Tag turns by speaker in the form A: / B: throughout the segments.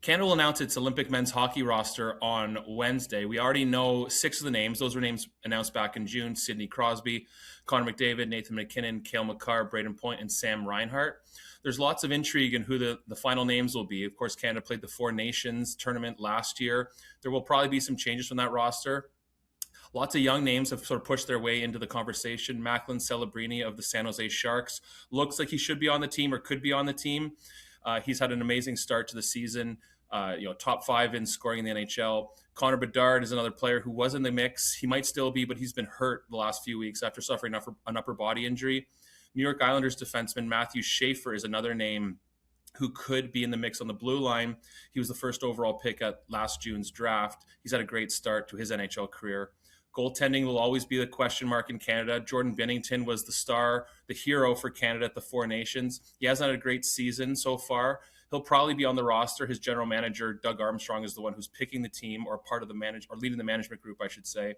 A: Canada will announce its Olympic men's hockey roster on Wednesday. We already know 6 of the names. Those were names announced back in June: Sidney Crosby, Connor McDavid, Nathan McKinnon, Cale Makar, Braden Point, and Sam Reinhart. There's lots of intrigue in who the final names will be. Of course, Canada played the Four Nations tournament last year. There will probably be some changes from that roster. Lots of young names have sort of pushed their way into the conversation. Macklin Celebrini of the San Jose Sharks looks like he should be on the team or could be on the team. He's had an amazing start to the season. Top 5 in scoring in the NHL. Connor Bedard is another player who was in the mix. He might still be, but he's been hurt the last few weeks after suffering an upper body injury. New York Islanders defenseman Matthew Schaefer is another name who could be in the mix on the blue line. He was the first overall pick at last June's draft. He's had a great start to his NHL career. Goaltending will always be the question mark in Canada. Jordan Binnington was the star, the hero for Canada at the Four Nations. He hasn't had a great season so far. He'll probably be on the roster. His general manager, Doug Armstrong, is the one who's picking the team, or part of the leading the management group, I should say.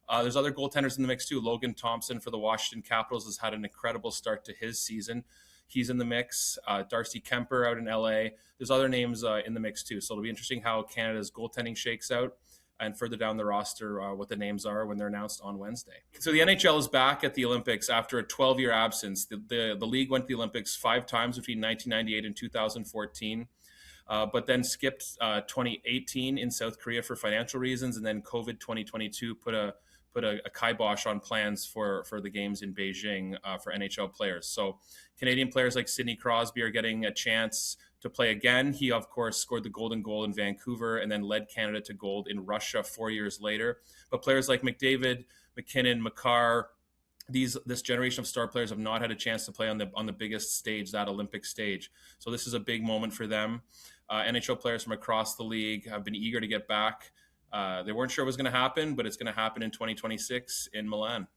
A: There's other goaltenders in the mix too. Logan Thompson for the Washington Capitals has had an incredible start to his season. He's in the mix. Darcy Kemper out in LA. There's other names in the mix too. So it'll be interesting how Canada's goaltending shakes out, and further down the roster, what the names are when they're announced on Wednesday. So the NHL is back at the Olympics after a 12-year absence. The league went to the Olympics 5 times between 1998 and 2014, but then skipped 2018 in South Korea for financial reasons, and then COVID 2022 put a kibosh on plans for the games in Beijing for NHL players. So Canadian players like Sidney Crosby are getting a chance to play again. He, of course, scored the golden goal in Vancouver and then led Canada to gold in Russia 4 years later. But players like McDavid, McKinnon, Makar, this generation of star players have not had a chance to play on the biggest stage, that Olympic stage. So this is a big moment for them. NHL players from across the league have been eager to get back. They weren't sure it was going to happen, but it's going to happen in 2026 in Milan.